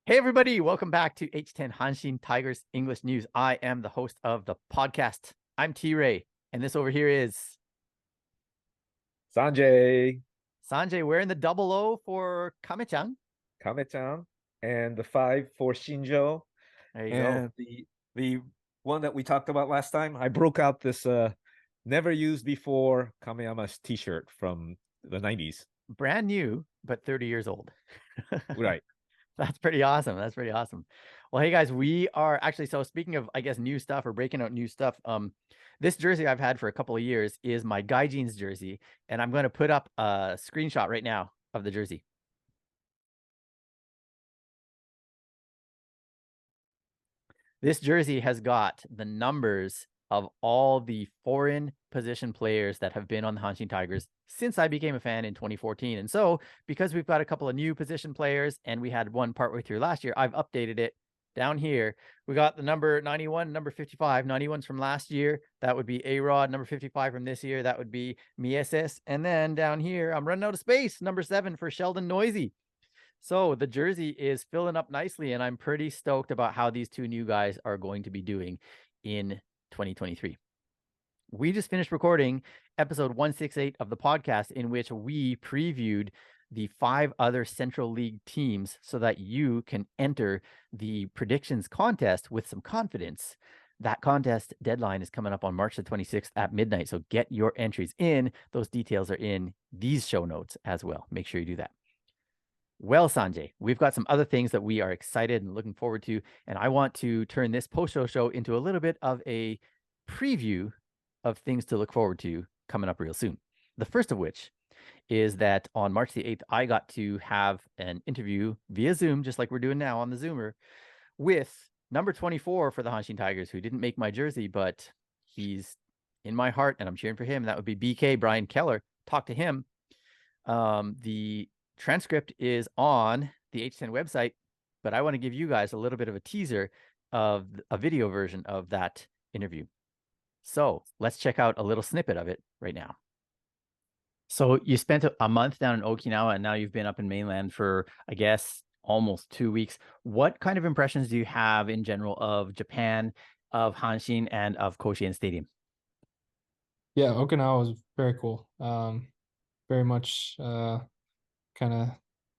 Hey, everybody. Welcome back to H10 Hanshin Tigers English News. I am the host of the podcast. I'm T-Ray, and this over here is Sanjay, Sanjay wearing the double O for Kame-chan. Kame-chan, and the 5 for Shinjo. There you go. And the one that we talked about last time, I broke out this never used before Kameyama's t-shirt from the 90s. Brand new, but 30 years old. Right. That's pretty awesome. That's pretty awesome. Well, hey guys, we are actually, so speaking of, I guess, new stuff or breaking out new stuff, this jersey I've had for a couple of years is my Gaijin's jersey, and I'm going to put up a screenshot right now of the jersey. This jersey has got the numbers of all the foreign position players that have been on the Hanshin Tigers since I became a fan in 2014. And so, because we've got a couple of new position players and we had one partway through last year, I've updated it down here. We got the number 91, number 55. 91's from last year. That would be A-Rod. Number 55 from this year. That would be Mieses. And then down here, I'm running out of space. Number 7 for Sheldon Noisy. So the jersey is filling up nicely, and I'm pretty stoked about how these two new guys are going to be doing in 2023. We just finished recording episode 168 of the podcast, in which we previewed the 5 other Central League teams so that you can enter the predictions contest with some confidence. That contest deadline is coming up on March the 26th at midnight. So get your entries in. Those details are in these show notes as well. Make sure you do that. Well, Sanjay, we've got some other things that we are excited and looking forward to, and I want to turn this post-show into a little bit of a preview of things to look forward to coming up real soon. The first of which is that on March the 8th, I got to have an interview via Zoom, just like we're doing now on the Zoomer, with number 24 for the Hanshin Tigers, who didn't make my jersey, but he's in my heart, and I'm cheering for him. That would be BK, Brian Keller. Talk to him. The transcript is on the H10 website, but I want to give you guys a little bit of a teaser of a video version of that interview. So let's check out a little snippet of it right now. So you spent a month down in Okinawa, and now you've been up in mainland for, I guess, almost 2 weeks. What kind of impressions do you have in general of Japan, of Hanshin, and of Koshien Stadium? Yeah, Okinawa was very cool. Very much kind of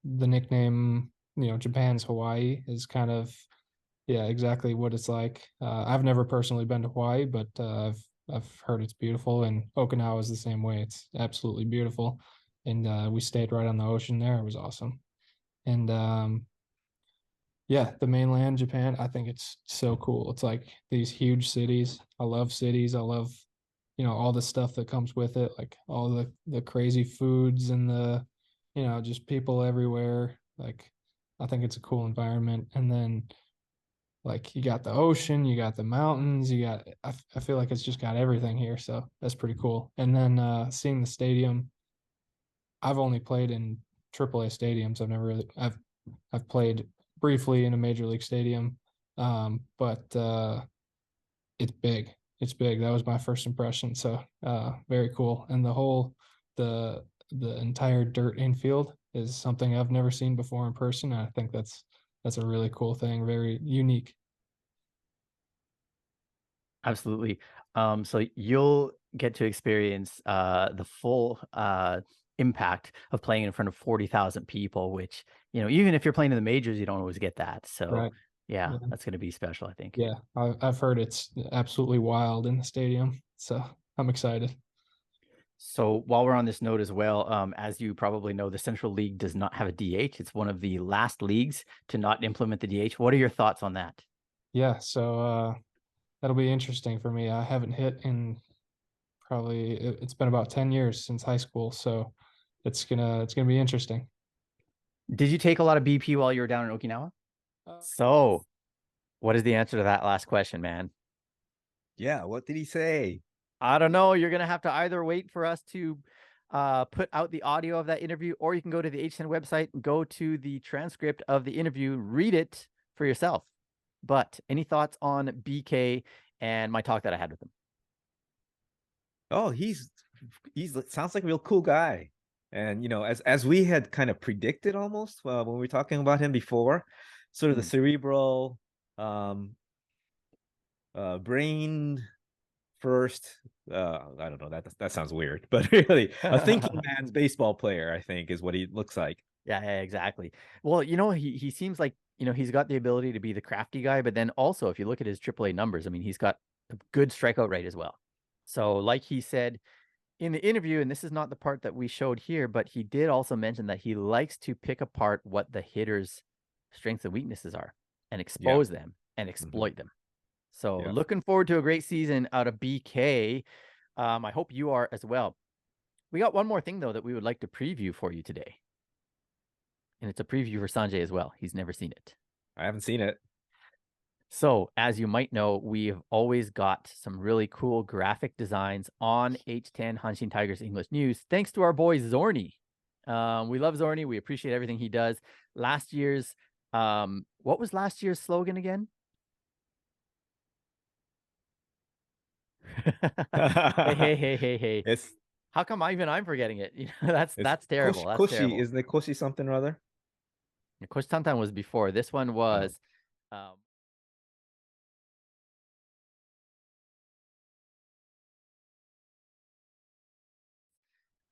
the nickname, Japan's Hawaii is kind of, yeah, exactly what it's like. I've never personally been to Hawaii, but I've heard it's beautiful, and Okinawa is the same way. It's absolutely beautiful, and we stayed right on the ocean there. It was awesome, and yeah, the mainland Japan, I think it's so cool. It's like these huge cities. I love cities. I love, all the stuff that comes with it, like all the crazy foods and the, just people everywhere. Like, I think it's a cool environment. And then, like, you got the ocean, you got the mountains, I feel like it's just got everything here. So that's pretty cool. And then seeing the stadium, I've only played in AAA stadiums. I've played briefly in a major league stadium, but it's big. It's big. That was my first impression. So very cool. And the entire dirt infield is something I've never seen before in person. And I think that's a really cool thing. Very unique. Absolutely. So you'll get to experience the full impact of playing in front of 40,000 people, which, even if you're playing in the majors, you don't always get that. So Right. yeah, Yeah. that's going to be special, I think. Yeah. I've heard it's absolutely wild in the stadium. So I'm excited. So while we're on this note as well, as you probably know, the Central League does not have a DH. It's one of the last leagues to not implement the DH. What are your thoughts on that? Yeah. So that'll be interesting for me. I haven't hit in probably, it's been about 10 years since high school. So it's gonna be interesting. Did you take a lot of BP while you were down in Okinawa? So what is the answer to that last question, man? Yeah, what did he say? I don't know. You're going to have to either wait for us to put out the audio of that interview, or you can go to the H10 website, go to the transcript of the interview, read it for yourself. But any thoughts on BK and my talk that I had with him? Oh, he's sounds like a real cool guy. And as we had kind of predicted almost when we were talking about him before, sort of the cerebral, brain first. I don't know, that sounds weird, but really a thinking man's baseball player, I think, is what he looks like. Yeah, exactly. Well, he seems like, he's got the ability to be the crafty guy, but then also if you look at his AAA numbers, I mean, he's got a good strikeout rate as well. So like he said in the interview, and this is not the part that we showed here, but he did also mention that he likes to pick apart what the hitter's strengths and weaknesses are and expose them and exploit them. So looking forward to a great season out of BK. I hope you are as well. We got one more thing, though, that we would like to preview for you today. And it's a preview for Sanjay as well. He's never seen it. I haven't seen it. So, as you might know, we've always got some really cool graphic designs on H10 Hanshin Tigers English News, thanks to our boy Zorni. We love Zorni. We appreciate everything he does. Last year's, what was last year's slogan again? Hey. It's How come I'm forgetting it? That's terrible. That's Koshi. terrible. Isn't it Koshi something or other? Koshi Tantan was before. This one was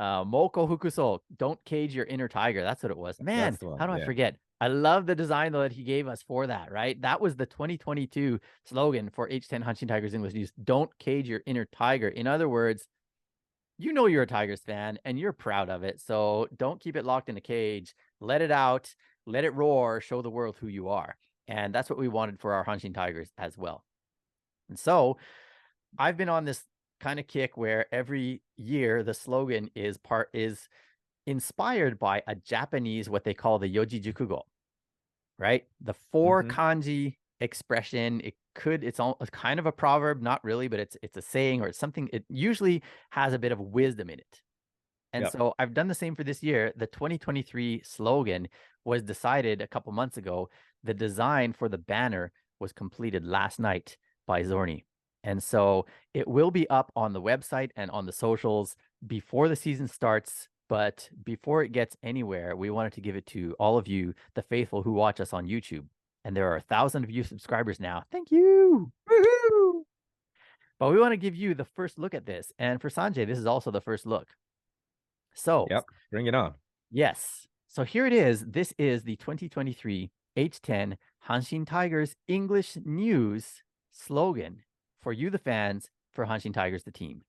Moko Fukuso, don't cage your inner tiger. That's what it was. Man, how do I forget? I love the design though that he gave us for that, right? That was the 2022 slogan for H10 Hanshin Tigers English News. Don't cage your inner tiger. In other words, you're a Tigers fan and you're proud of it. So don't keep it locked in a cage. Let it out, let it roar, show the world who you are. And that's what we wanted for our Hanshin Tigers as well. And so I've been on this kind of kick where every year the slogan is inspired by a Japanese, what they call the Yoji Jukugo, right? The 4 kanji expression. It's kind of a proverb, not really, but it's a saying or it's something. It usually has a bit of wisdom in it. And so I've done the same for this year. The 2023 slogan was decided a couple months ago. The design for the banner was completed last night by Zorni. And so it will be up on the website and on the socials before the season starts. But before it gets anywhere, we wanted to give it to all of you, the faithful who watch us on YouTube. And there are 1,000 of you subscribers now. Thank you. Woohoo! But we want to give you the first look at this. And for Sanjay, this is also the first look. So, bring it on. Yes. So here it is. This is the 2023 H10 Hanshin Tigers English News slogan for you, the fans, for Hanshin Tigers, the team.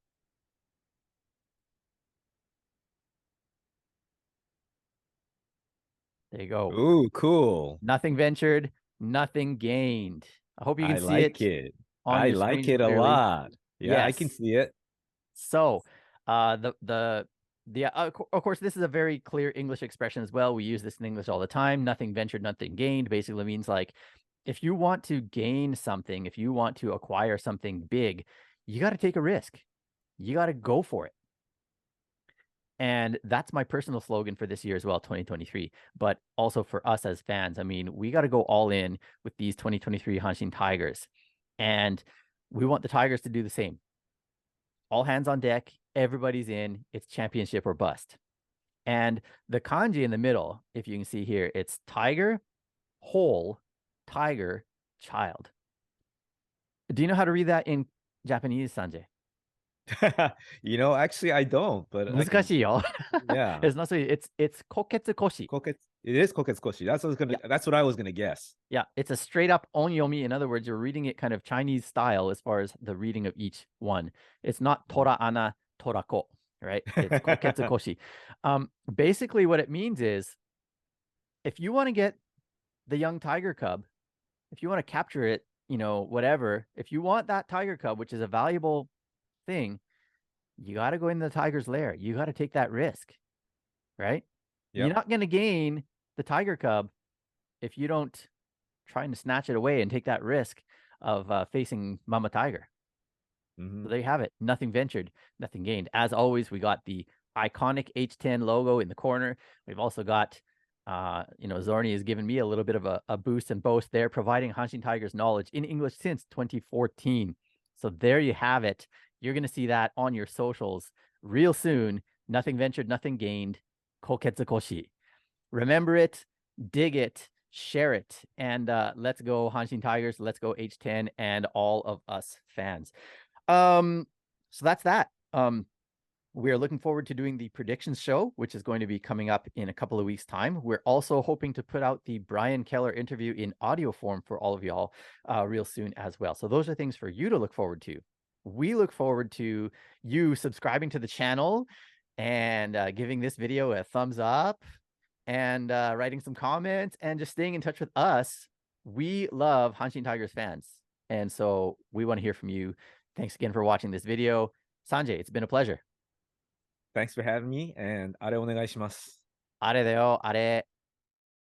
There you go. Ooh, cool. Nothing ventured, nothing gained. I hope you can see it. I like it a lot. Yeah, I can see it. So, of course, this is a very clear English expression as well. We use this in English all the time. Nothing ventured, nothing gained. Basically means like, if you want to gain something, if you want to acquire something big, you got to take a risk. You got to go for it. And that's my personal slogan for this year as well, 2023. But also for us as fans, I mean, we got to go all in with these 2023 Hanshin Tigers. And we want the Tigers to do the same. All hands on deck. Everybody's in. It's championship or bust. And the kanji in the middle, if you can see here, it's tiger, whole, tiger, child. Do you know how to read that in Japanese, Sanjay? Actually I don't, but yeah. It's not so it's koketsu koshi. It is koketsu koshi. That's what I was gonna guess. Yeah, it's a straight up onyomi. In other words, you're reading it kind of Chinese style as far as the reading of each one. It's not tora ana torako, right? It's koketsu koshi. Basically what it means is, if you want to get the young tiger cub, if you want to capture it, whatever, if you want that tiger cub, which is a valuable thing, you got to go into the tiger's lair. You got to take that risk, right? You're not going to gain the tiger cub if you don't try to snatch it away and take that risk of facing mama tiger. So there you have it. Nothing ventured, nothing gained. As always, we got the iconic H10 logo in the corner. We've also got Zorni has given me a little bit of a boost and boast there, providing Hanshin Tigers knowledge in English since 2014. So there you have it. You're going to see that on your socials real soon. Nothing ventured, nothing gained. Koketsu koshi. Remember it, dig it, share it, and let's go Hanshin Tigers, let's go H10, and all of us fans. So that's that. We are looking forward to doing the predictions show, which is going to be coming up in a couple of weeks' time. We're also hoping to put out the Brian Keller interview in audio form for all of y'all real soon as well. So those are things for you to look forward to. We look forward to you subscribing to the channel and giving this video a thumbs up and writing some comments and just staying in touch with us. We love Hanshin Tigers fans, and so we want to hear from you. Thanks again for watching this video. Sanjay, it's been a pleasure. Thanks for having me, and あれお願いします。あれだよ、あれ。